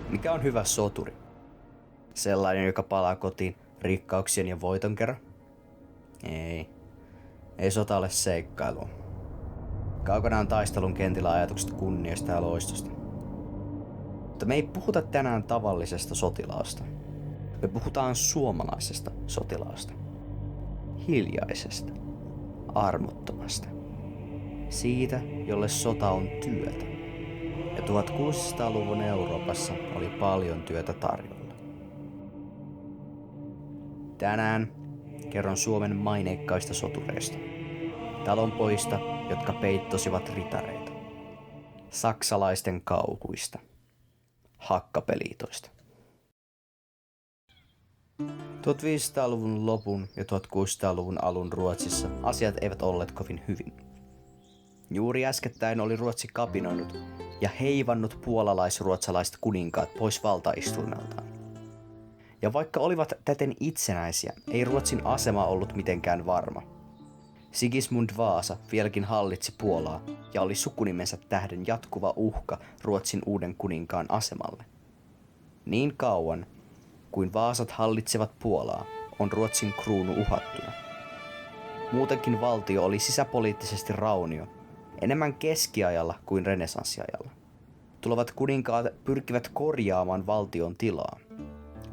Mikä on hyvä soturi? Sellainen, joka palaa kotiin rikkauksien ja voiton kerran? Ei sota ole seikkailua. Kaukana on taistelun kentillä ajatukset kunniasta ja loistosta. Mutta me ei puhuta tänään tavallisesta sotilaasta. Me puhutaan suomalaisesta sotilaasta. Hiljaisesta. Armottomasta. Siitä, jolle sota on työtä. Ja 1600-luvun Euroopassa oli paljon työtä tarjolla. Tänään kerron Suomen maineikkaista sotureista. Talonpojista, jotka peittosivat ritareita. Saksalaisten kauhuista. Hakkapeliitoista. 1500-luvun lopun ja 1600-luvun alun Ruotsissa asiat eivät olleet kovin hyvin. Juuri äskettäin oli Ruotsi kapinoinut ja heivannut puolalais-ruotsalaiset kuninkaat pois valtaistuimeltaan. Ja vaikka olivat täten itsenäisiä, ei Ruotsin asema ollut mitenkään varma. Sigismund Vaasa vieläkin hallitsi Puolaa ja oli sukunimensä tähden jatkuva uhka Ruotsin uuden kuninkaan asemalle. Niin kauan kuin Vaasat hallitsevat Puolaa, on Ruotsin kruunu uhattuna. Muutenkin valtio oli sisäpoliittisesti raunio, enemmän keskiajalla kuin renessanssiajalla. Tulevat kuninkaat pyrkivät korjaamaan valtion tilaa.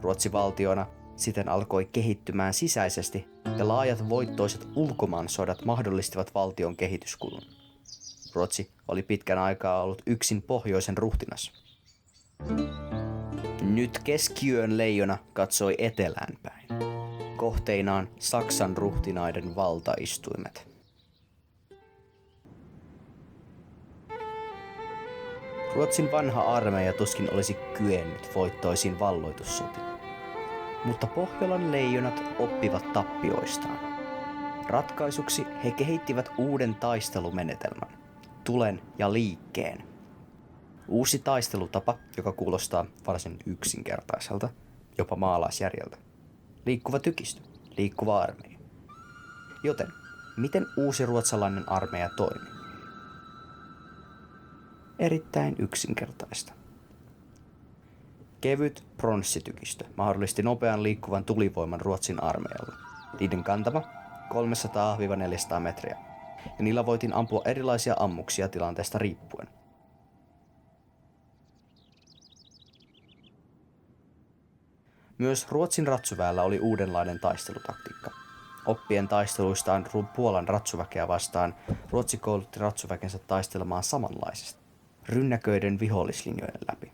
Ruotsi valtiona siten alkoi kehittymään sisäisesti ja laajat voittoiset ulkomaansodat mahdollistivat valtion kehityskulun. Ruotsi oli pitkän aikaa ollut yksin pohjoisen ruhtinas. Nyt keskiyön leijona katsoi etelään päin. Kohteinaan Saksan ruhtinaiden valtaistuimet. Ruotsin vanha armeija tuskin olisi kyennyt voittoisiin valloitussotiin. Mutta Pohjolan leijonat oppivat tappioistaan. Ratkaisuksi he kehittivät uuden taistelumenetelmän, tulen ja liikkeen. Uusi taistelutapa, joka kuulostaa varsin yksinkertaiselta, jopa maalaisjärjeltä. Liikkuva tykistö, liikkuva armeija. Joten, miten uusi ruotsalainen armeija toimi? Erittäin yksinkertaista. Kevyt pronssitykistö mahdollisti nopean liikkuvan tulivoiman Ruotsin armeijalle. Niiden kantama 300-400 metriä, ja niillä voitiin ampua erilaisia ammuksia tilanteesta riippuen. Myös Ruotsin ratsuväellä oli uudenlainen taistelutaktiikka. Oppien taisteluistaan Puolan ratsuväkeä vastaan Ruotsi koulutti ratsuväkensä taistelemaan samanlaisesti, rynnäköiden vihollislinjojen läpi.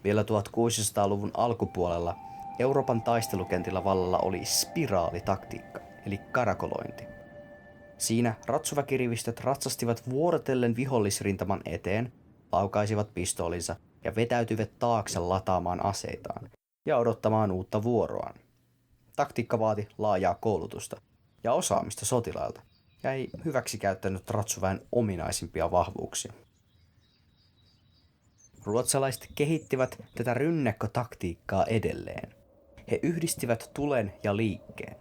Vielä 1600-luvun alkupuolella Euroopan taistelukentillä vallalla oli spiraalitaktiikka, eli karakolointi. Siinä ratsuväkirivistöt ratsastivat vuorotellen vihollisrintaman eteen, laukaisivat pistoolinsa ja vetäytyivät taakse lataamaan aseitaan ja odottamaan uutta vuoroaan. Taktiikka vaati laajaa koulutusta ja osaamista sotilailta ja ei hyväksikäyttänyt ratsuväen ominaisimpia vahvuuksia. Ruotsalaiset kehittivät tätä rynnäkkötaktiikkaa edelleen. He yhdistivät tulen ja liikkeen.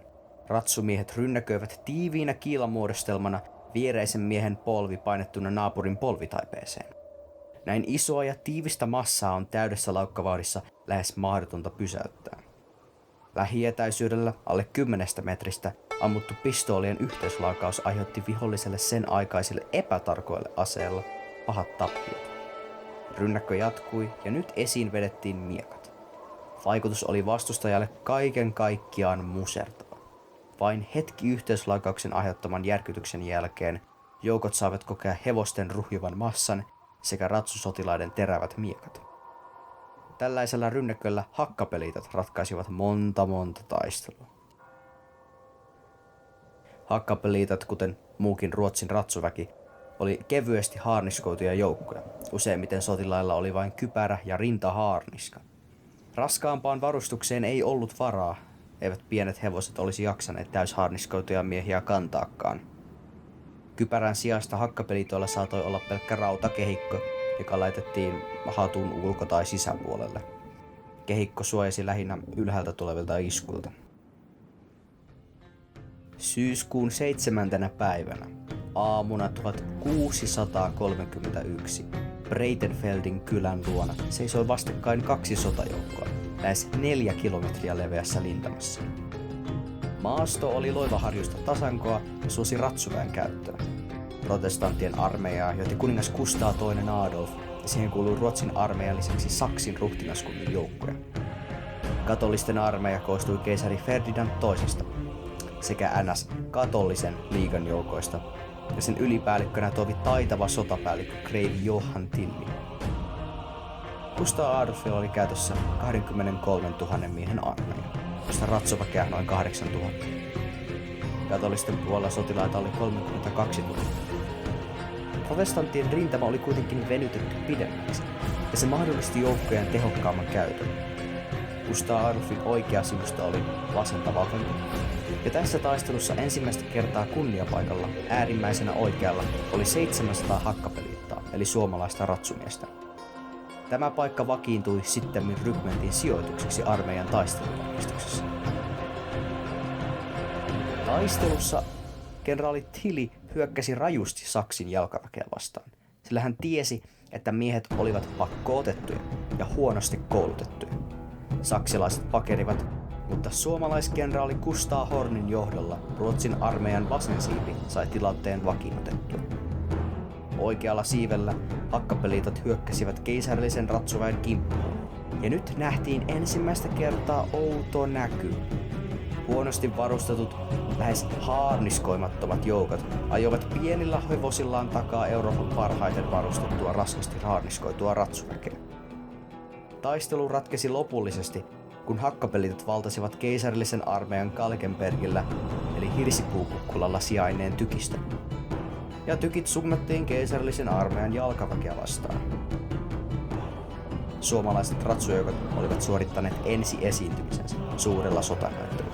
Ratsumiehet rynnäköivät tiiviinä kiilamuodostelmana viereisen miehen polvi painettuna naapurin polvitaipeeseen. Näin isoa ja tiivistä massaa on täydessä laukkavahdissa lähes mahdotonta pysäyttää. Lähietäisyydellä alle 10 metristä ammuttu pistoolien yhteislaukaus aiheutti viholliselle sen aikaisille epätarkoille aseilla pahat tappiot. Rynnäkkö jatkui ja nyt esiin vedettiin miekat. Vaikutus oli vastustajalle kaiken kaikkiaan musertava. Vain hetki yhteislaukauksen aiheuttaman järkytyksen jälkeen joukot saavat kokea hevosten ruhjuvan massan sekä ratsusotilaiden terävät miekat. Tällaisella rynnäköllä hakkapeliitot ratkaisivat monta taistelua. Hakkapeliitot, kuten muukin Ruotsin ratsuväki, oli kevyesti haarniskoituja joukkoja. Useimmiten sotilailla oli vain kypärä ja rintahaarniska. Raskaampaan varustukseen ei ollut varaa, eivät pienet hevoset olisi jaksaneet täyshaarniskoituja miehiä kantaakaan. Kypärän sijasta hakkapeliitoilla saattoi olla pelkkä rautakehikko, joka laitettiin hatun ulko- tai sisäpuolelle. Kehikko suojasi lähinnä ylhäältä tulevilta iskuilta. Syyskuun 7. päivänä aamuna 1631 Breitenfeldin kylän luona seisoi vastakkain 2 sotajoukkoa, lähes 4 kilometriä leveässä lintamassa. Maasto oli loivaharjusta tasankoa ja suosi ratsuväen käyttöä. Protestanttien armeijaa johti kuningas Kustaa II Adolf ja siihen kuului Ruotsin armeijan lisäksi Saksin ruhtinaskunnin joukkoja. Katolisten armeija koostui keisari Ferdinand toisesta sekä NS-katolisen liigan joukoista, ja sen ylipäällikkönä toimi taitava sotapäällikkö kreivi Johan Tilly. Kustaa Adolfilla oli käytössä 23 000 miehen armeija, josta ratsuväkeä noin 8 000. Katolisten puolella sotilaita oli 32 000. Protestanttien rintama oli kuitenkin venytetty pidemmäksi, ja se mahdollisti joukkojen tehokkaamman käytön. Kustaa Adolfin oikea sivusta oli vasenta vahvempi, ja tässä taistelussa ensimmäistä kertaa kunniapaikalla äärimmäisenä oikealla oli 700 hakkapeliittaa, eli suomalaista ratsumiestä. Tämä paikka vakiintui sittemmin rykmentin sijoitukseksi armeijan taistelutarkistuksessa. Taistelussa kenraali Tilly hyökkäsi rajusti Saksin jalkaväkeä vastaan, sillä hän tiesi, että miehet olivat pakkootettuja ja huonosti koulutettuja. Saksalaiset pakenivat, mutta suomalaiskenraali Kustaa Hornin johdolla Ruotsin armeijan vasen siipi sai tilanteen vakiinnutettua. Oikealla siivellä hakkapeliitot hyökkäsivät keisarillisen ratsuväen kimppuun, ja nyt nähtiin ensimmäistä kertaa outo näky. Huonosti varustetut, lähes haarniskoimattomat joukot ajoivat pienillä hevosillaan takaa Euroopan parhaiten varustettua raskasti haarniskoitua ratsuväkeä. Taistelu ratkesi lopullisesti, kun hakkapelitot valtasivat keisarillisen armeijan Kalkenbergillä, eli hirsipuukukkulalla sijainneen tykistön. Ja tykit suunnattiin keisarillisen armeijan jalkaväkeä vastaan. Suomalaiset ratsujoukot olivat suorittaneet ensi esiintymisensä suurella sotanäytöllä.